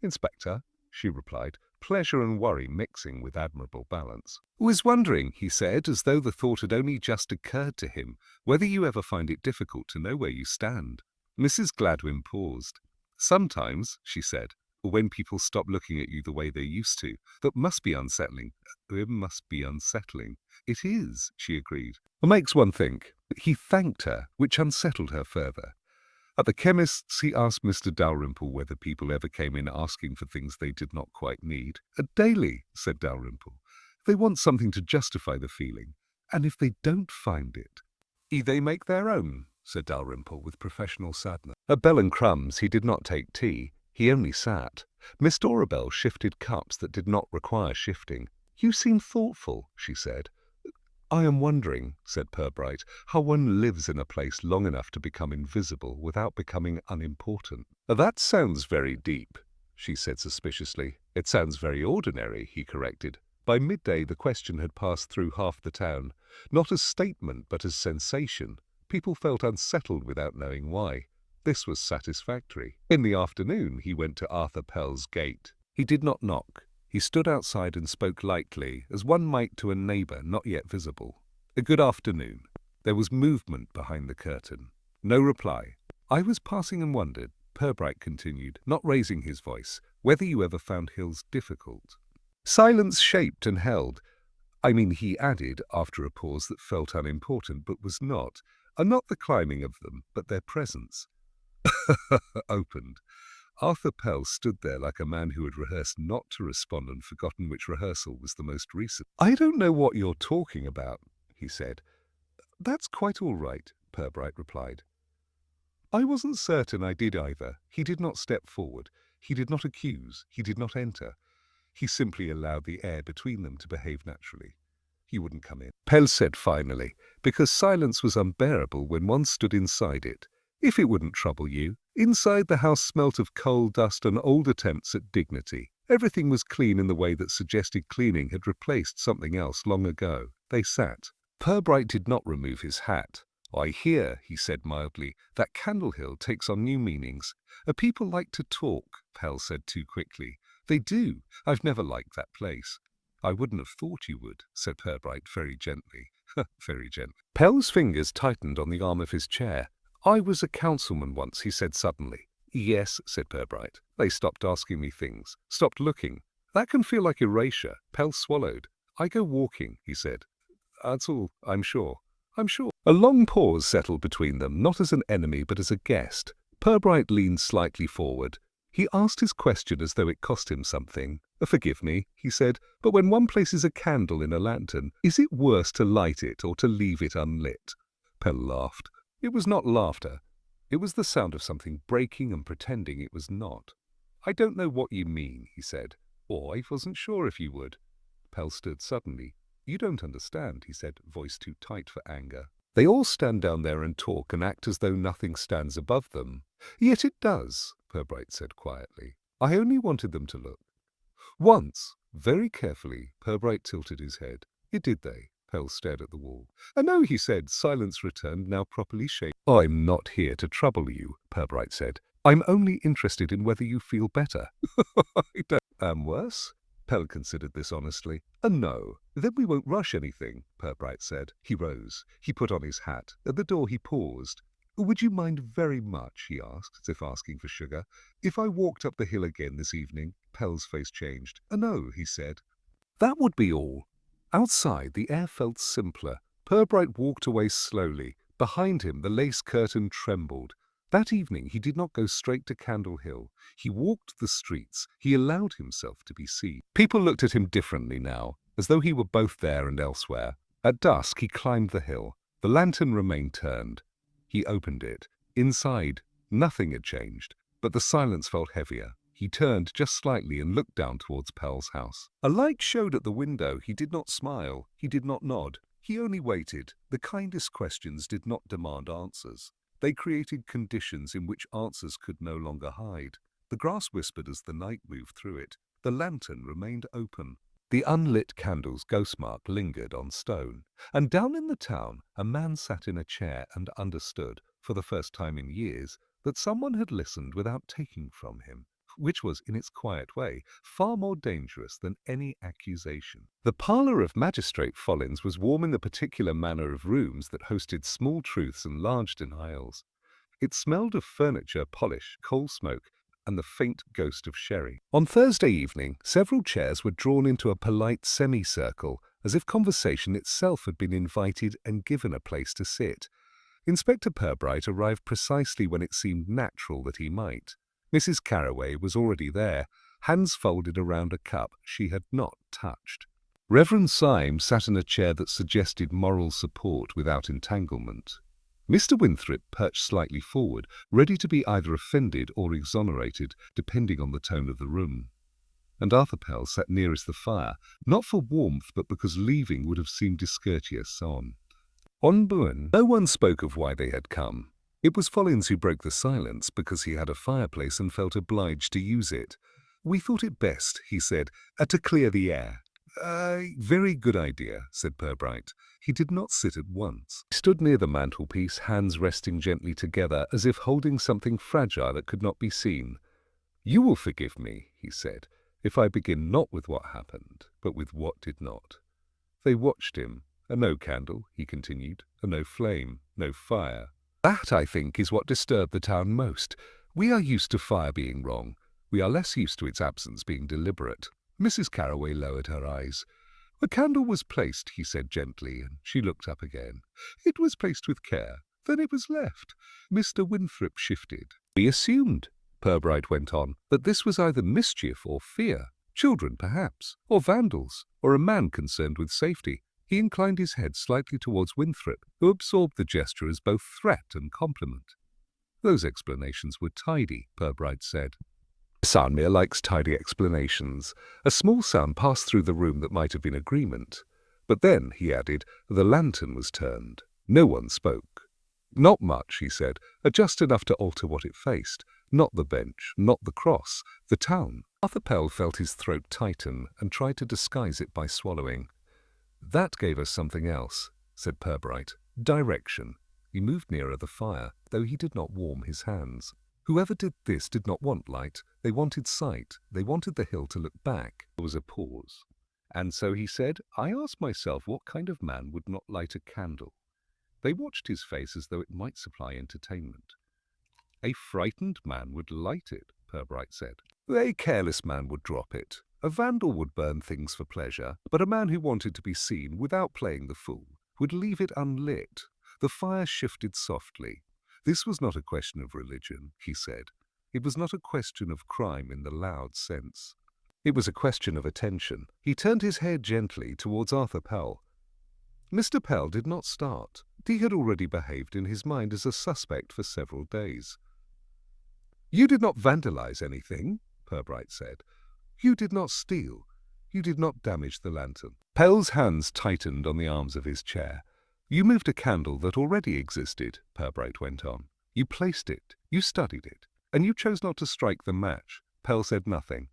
"Inspector," she replied, pleasure and worry mixing with admirable balance. "Was wondering," he said, as though the thought had only just occurred to him, "whether you ever find it difficult to know where you stand." Mrs. Gladwin paused. "Sometimes," she said, "when people stop looking at you the way they used to. That must be unsettling." "It must be unsettling." "It is," she agreed. "It makes one think." He thanked her, which unsettled her further. At the chemist's, he asked Mr. Dalrymple whether people ever came in asking for things they did not quite need. "Daily," said Dalrymple. "They want something to justify the feeling, and if they don't find it—" "They make their own," said Dalrymple with professional sadness. At Bell and Crumb's he did not take tea, he only sat. Miss Dorabelle shifted cups that did not require shifting. "You seem thoughtful," she said. "I am wondering," said Purbright, "how one lives in a place long enough to become invisible without becoming unimportant." "That sounds very deep," she said suspiciously. "It sounds very ordinary," he corrected. By midday the question had passed through half the town, not as statement but as sensation. People felt unsettled without knowing why. This was satisfactory. In the afternoon he went to Arthur Pell's gate. He did not knock. He stood outside and spoke lightly, as one might to a neighbour not yet visible. "A good afternoon." There was movement behind the curtain. No reply. "I was passing and wondered," Purbright continued, not raising his voice, "whether you ever found hills difficult." Silence shaped and held. He added, after a pause that felt unimportant but was not, and not the climbing of them, but their presence. Opened. Arthur Pell stood there like a man who had rehearsed not to respond and forgotten which rehearsal was the most recent. "I don't know what you're talking about," he said. "That's quite all right," Purbright replied. "I wasn't certain I did either." He did not step forward. He did not accuse. He did not enter. He simply allowed the air between them to behave naturally. "He wouldn't come in," Pell said finally, because silence was unbearable when one stood inside it. "If it wouldn't trouble you." Inside, the house smelt of coal dust and old attempts at dignity. Everything was clean in the way that suggested cleaning had replaced something else long ago. They sat. Purbright did not remove his hat. "I hear," he said mildly, "that Candle Hill takes on new meanings." People like to talk," Pell said too quickly. "They do. I've never liked that place." "I wouldn't have thought you would," said Purbright very gently. Very gently. Pell's fingers tightened on the arm of his chair. "I was a councilman once," he said suddenly. "Yes," said Purbright. "They stopped asking me things, stopped looking. That can feel like erasure." Pell swallowed. "I go walking," he said. "That's all, I'm sure." "I'm sure." A long pause settled between them, not as an enemy but as a guest. Purbright leaned slightly forward. He asked his question as though it cost him something. "Forgive me," he said, "but when one places a candle in a lantern, is it worse to light it or to leave it unlit?" Pell laughed. It was not laughter. It was the sound of something breaking and pretending it was not. "I don't know what you mean," he said. "Or I wasn't sure if you would." Pell stood suddenly. "You don't understand," he said, voice too tight for anger. "They all stand down there and talk and act as though nothing stands above them." "Yet it does," Purbright said quietly. "I only wanted them to look." Once, very carefully, Purbright tilted his head. "Did they?" Pell stared at the wall. "No," he said. Silence returned, now properly shaped. "I'm not here to trouble you," Purbright said. "I'm only interested in whether you feel better." "I don't. Am worse?" Pell considered this honestly. "No." "Then we won't rush anything," Purbright said. He rose. He put on his hat. At the door he paused. "Would you mind very much," he asked, as if asking for sugar, "if I walked up the hill again this evening?" Pell's face changed. "No," he said. "That would be all." Outside, the air felt simpler. Purbright walked away slowly. Behind him, the lace curtain trembled. That evening, he did not go straight to Candle Hill. He walked the streets. He allowed himself to be seen. People looked at him differently now, as though he were both there and elsewhere. At dusk, he climbed the hill. The lantern remained turned. He opened it. Inside, nothing had changed, but the silence felt heavier. He turned just slightly and looked down towards Pell's house. A light showed at the window. He did not smile. He did not nod. He only waited. The kindest questions did not demand answers. They created conditions in which answers could no longer hide. The grass whispered as the night moved through it. The lantern remained open. The unlit candle's ghost mark lingered on stone. And down in the town, a man sat in a chair and understood, for the first time in years, that someone had listened without taking from him, which was, in its quiet way, far more dangerous than any accusation. The parlour of Magistrate Follins was warm in the particular manner of rooms that hosted small truths and large denials. It smelled of furniture, polish, coal smoke, and the faint ghost of sherry. On Thursday evening, several chairs were drawn into a polite semicircle, as if conversation itself had been invited and given a place to sit. Inspector Purbright arrived precisely when it seemed natural that he might. Mrs. Carraway was already there, hands folded around a cup she had not touched. Reverend Syme sat in a chair that suggested moral support without entanglement. Mr. Winthrop perched slightly forward, ready to be either offended or exonerated, depending on the tone of the room. And Arthur Pell sat nearest the fire, not for warmth, but because leaving would have seemed discourteous on. On Buin, no one spoke of why they had come. It was Follins who broke the silence because he had a fireplace and felt obliged to use it. "We thought it best," he said, "to clear the air." Very good idea," said Purbright. He did not sit at once. He stood near the mantelpiece, hands resting gently together, as if holding something fragile that could not be seen. "You will forgive me," he said, "if I begin not with what happened, but with what did not." They watched him. "A no candle," he continued, "a no flame, no fire. That, I think, is what disturbed the town most. We are used to fire being wrong. We are less used to its absence being deliberate." Mrs. Carraway lowered her eyes. "The candle was placed," he said gently, and she looked up again. "It was placed with care. Then it was left." Mr. Winthrop shifted. "We assumed," Purbright went on, "that this was either mischief or fear. Children, perhaps, or vandals, or a man concerned with safety." He inclined his head slightly towards Winthrop, who absorbed the gesture as both threat and compliment. "Those explanations were tidy," Purbright said. "Sanmere likes tidy explanations." A small sound passed through the room that might have been agreement. But then, he added, the lantern was turned. No one spoke. "Not much," he said, "just enough to alter what it faced. Not the bench, not the cross, the town." Arthur Pell felt his throat tighten and tried to disguise it by swallowing. "That gave us something else," said Purbright. "Direction." He moved nearer the fire, though he did not warm his hands. Whoever did this did not want light. They wanted sight. They wanted the hill to look back. There was a pause. "And so," he said, "I asked myself what kind of man would not light a candle." They watched his face as though it might supply entertainment. "A frightened man would light it," Purbright said. "A careless man would drop it. A vandal would burn things for pleasure, but a man who wanted to be seen without playing the fool would leave it unlit." The fire shifted softly. This was not a question of religion, he said. It was not a question of crime in the loud sense. It was a question of attention. He turned his head gently towards Arthur Pell. Mr. Pell did not start. He had already behaved in his mind as a suspect for several days. "You did not vandalize anything," Purbright said. "You did not steal. You did not damage the lantern." Pell's hands tightened on the arms of his chair. "You moved a candle that already existed," Purbright went on. "You placed it, you studied it, and you chose not to strike the match." Pell said nothing.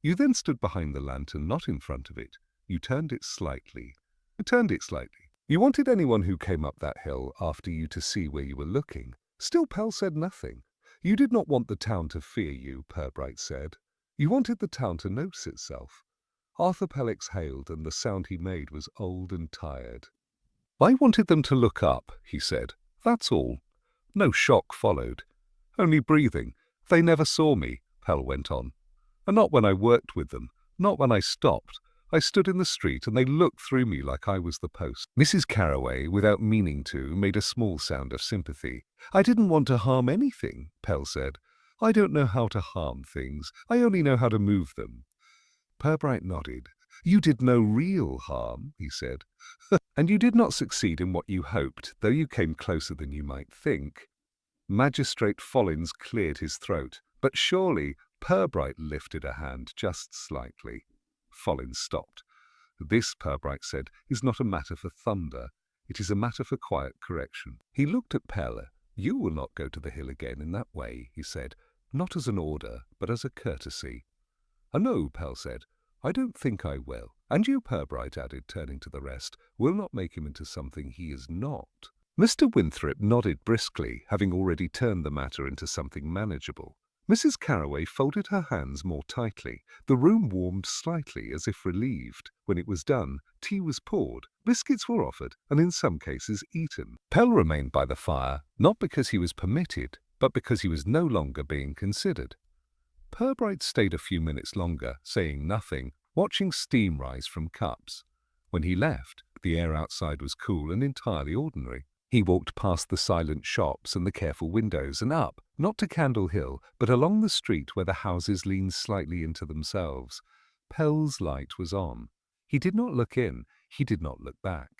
"You then stood behind the lantern, not in front of it. You turned it slightly. You wanted anyone who came up that hill after you to see where you were looking." Still Pell said nothing. "You did not want the town to fear you," Purbright said. "You wanted the town to notice itself." Arthur Pell exhaled, and the sound he made was old and tired. "I wanted them to look up," he said. "That's all." No shock followed. "Only breathing. They never saw me," Pell went on. "And not when I worked with them. Not when I stopped. I stood in the street and they looked through me like I was the post. Mrs. Carraway, without meaning to, made a small sound of sympathy. I didn't want to harm anything, Pell said. I don't know how to harm things. I only know how to move them. Purbright nodded. You did no real harm, he said. And you did not succeed in what you hoped, though you came closer than you might think. Magistrate Follins cleared his throat, but surely Purbright lifted a hand just slightly. Follins stopped. This, Purbright said, is not a matter for thunder. It is a matter for quiet correction. He looked at Pell. You will not go to the hill again in that way, he said, not as an order, but as a courtesy. No, Pell said. I don't think I will. And you, Purbright added, turning to the rest, will not make him into something he is not. Mr. Winthrop nodded briskly, having already turned the matter into something manageable. Mrs. Carraway folded her hands more tightly. The room warmed slightly, as if relieved. When it was done, tea was poured, biscuits were offered, and in some cases eaten. Pell remained by the fire, not because he was permitted, but because he was no longer being considered. Purbright stayed a few minutes longer, saying nothing, watching steam rise from cups. When he left, the air outside was cool and entirely ordinary. He walked past the silent shops and the careful windows and up, not to Candle Hill, but along the street where the houses leaned slightly into themselves. Pell's light was on. He did not look in, he did not look back.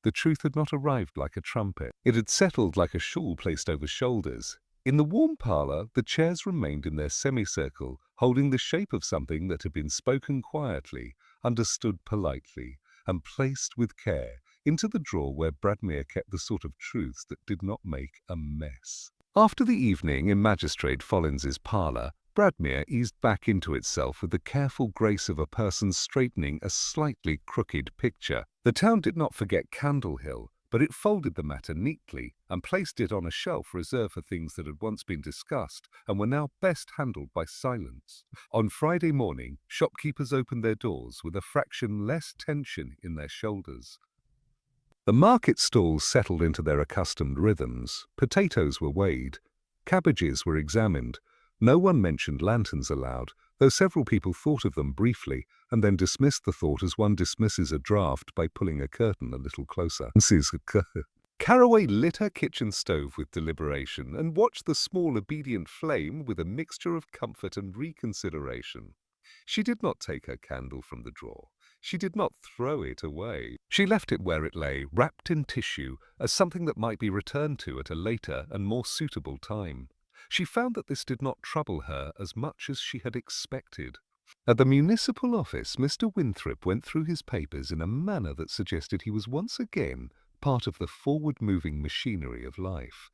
The truth had not arrived like a trumpet. It had settled like a shawl placed over shoulders. In the warm parlour, the chairs remained in their semicircle, holding the shape of something that had been spoken quietly, understood politely, and placed with care into the drawer where Bradmere kept the sort of truths that did not make a mess. After the evening in Magistrate Follins's parlour, Bradmere eased back into itself with the careful grace of a person straightening a slightly crooked picture. The town did not forget Candle Hill, but it folded the matter neatly and placed it on a shelf reserved for things that had once been discussed and were now best handled by silence. On Friday morning, shopkeepers opened their doors with a fraction less tension in their shoulders. The market stalls settled into their accustomed rhythms. Potatoes were weighed. Cabbages were examined. No one mentioned lanterns aloud, though several people thought of them briefly and then dismissed the thought as one dismisses a draught by pulling a curtain a little closer. Carraway lit her kitchen stove with deliberation and watched the small obedient flame with a mixture of comfort and reconsideration. She did not take her candle from the drawer. She did not throw it away. She left it where it lay, wrapped in tissue, as something that might be returned to at a later and more suitable time. She found that this did not trouble her as much as she had expected. At the municipal office, Mr. Winthrop went through his papers in a manner that suggested he was once again part of the forward-moving machinery of life.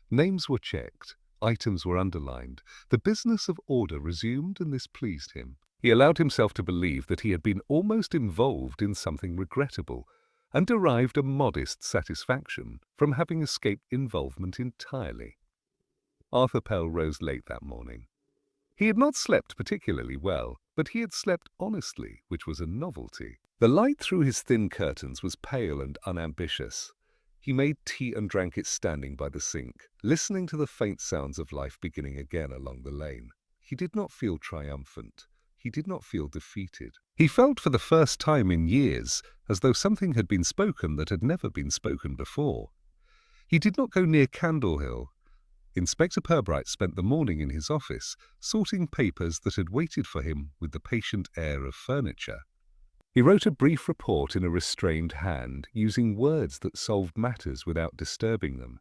Names were checked, items were underlined, the business of order resumed, and this pleased him. He allowed himself to believe that he had been almost involved in something regrettable, and derived a modest satisfaction from having escaped involvement entirely. Arthur Pell rose late that morning. He had not slept particularly well, but he had slept honestly, which was a novelty. The light through his thin curtains was pale and unambitious. He made tea and drank it standing by the sink, listening to the faint sounds of life beginning again along the lane. He did not feel triumphant. He did not feel defeated. He felt for the first time in years as though something had been spoken that had never been spoken before. He did not go near Candle Hill. Inspector Purbright spent the morning in his office, sorting papers that had waited for him with the patient air of furniture. He wrote a brief report in a restrained hand, using words that solved matters without disturbing them.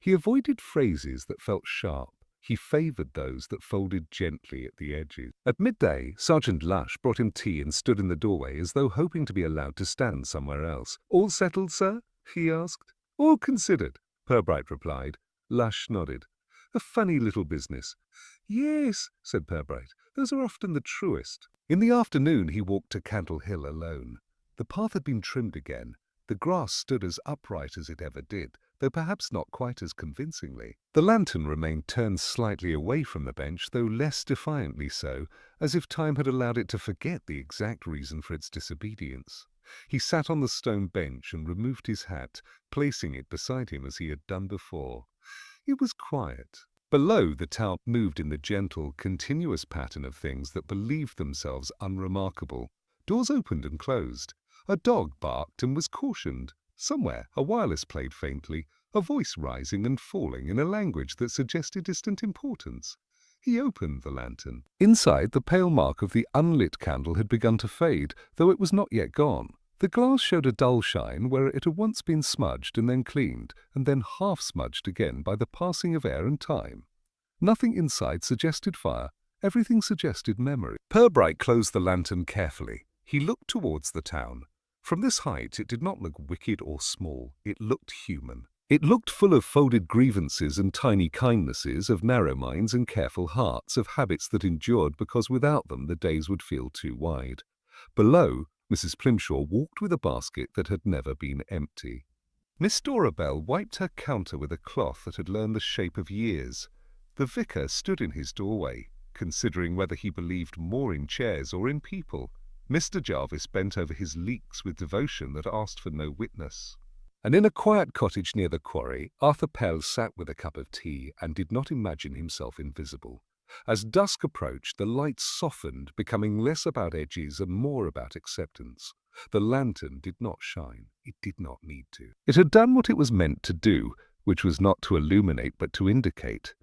He avoided phrases that felt sharp. He favoured those that folded gently at the edges. At midday, Sergeant Lush brought him tea and stood in the doorway as though hoping to be allowed to stand somewhere else. "All settled, sir?" he asked. "All considered," Purbright replied. Lush nodded. "A funny little business." "Yes," said Purbright. "Those are often the truest." In the afternoon he walked to Candle Hill alone. The path had been trimmed again. The grass stood as upright as it ever did, though perhaps not quite as convincingly. The lantern remained turned slightly away from the bench, though less defiantly so, as if time had allowed it to forget the exact reason for its disobedience. He sat on the stone bench and removed his hat, placing it beside him as he had done before. It was quiet. Below, the town moved in the gentle, continuous pattern of things that believed themselves unremarkable. Doors opened and closed. A dog barked and was cautioned. Somewhere a wireless played faintly, a voice rising and falling in a language that suggested distant importance. He opened the lantern. Inside, the pale mark of the unlit candle had begun to fade, though it was not yet gone. The glass showed a dull shine where it had once been smudged and then cleaned, and then half smudged again by the passing of air and time. Nothing inside suggested fire. Everything suggested memory. Purbright closed the lantern carefully. He looked towards the town. From this height, it did not look wicked or small. It looked human. It looked full of folded grievances and tiny kindnesses, of narrow minds and careful hearts, of habits that endured because without them the days would feel too wide. Below, Mrs. Plimshaw walked with a basket that had never been empty. Miss Dora Bell wiped her counter with a cloth that had learned the shape of years. The vicar stood in his doorway, considering whether he believed more in chairs or in people. Mr. Jarvis bent over his leeks with devotion that asked for no witness. And in a quiet cottage near the quarry, Arthur Pell sat with a cup of tea and did not imagine himself invisible. As dusk approached, the light softened, becoming less about edges and more about acceptance. The lantern did not shine. It did not need to. It had done what it was meant to do, which was not to illuminate but to indicate.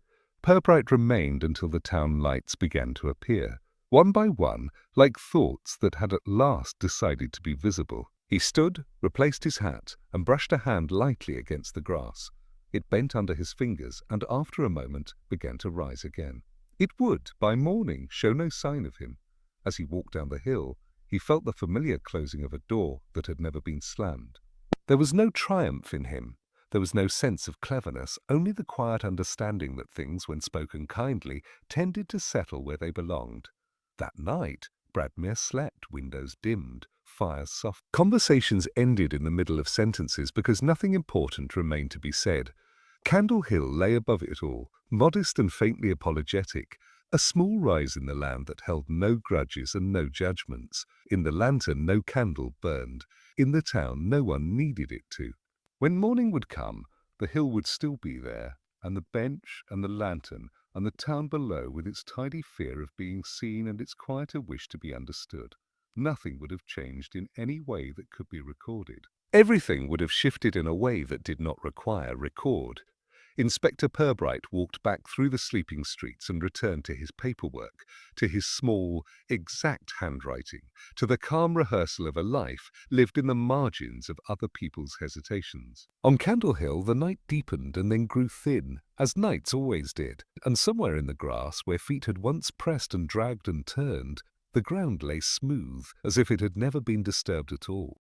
Purbright remained until the town lights began to appear, one by one, like thoughts that had at last decided to be visible. He stood, replaced his hat, and brushed a hand lightly against the grass. It bent under his fingers, and after a moment began to rise again. It would, by morning, show no sign of him. As he walked down the hill, he felt the familiar closing of a door that had never been slammed. There was no triumph in him. There was no sense of cleverness, only the quiet understanding that things, when spoken kindly, tended to settle where they belonged. That night, Bradmere slept, windows dimmed, fires soft. Conversations ended in the middle of sentences because nothing important remained to be said. Candle Hill lay above it all, modest and faintly apologetic, a small rise in the land that held no grudges and no judgments. In the lantern no candle burned. In the town no one needed it to. When morning would come, the hill would still be there, and the bench and the lantern, and the town below with its tidy fear of being seen and its quieter wish to be understood. Nothing would have changed in any way that could be recorded. Everything would have shifted in a way that did not require record. Inspector Purbright walked back through the sleeping streets and returned to his paperwork, to his small, exact handwriting, to the calm rehearsal of a life lived in the margins of other people's hesitations. On Candle Hill the night deepened and then grew thin, as nights always did, and somewhere in the grass, where feet had once pressed and dragged and turned, the ground lay smooth, as if it had never been disturbed at all.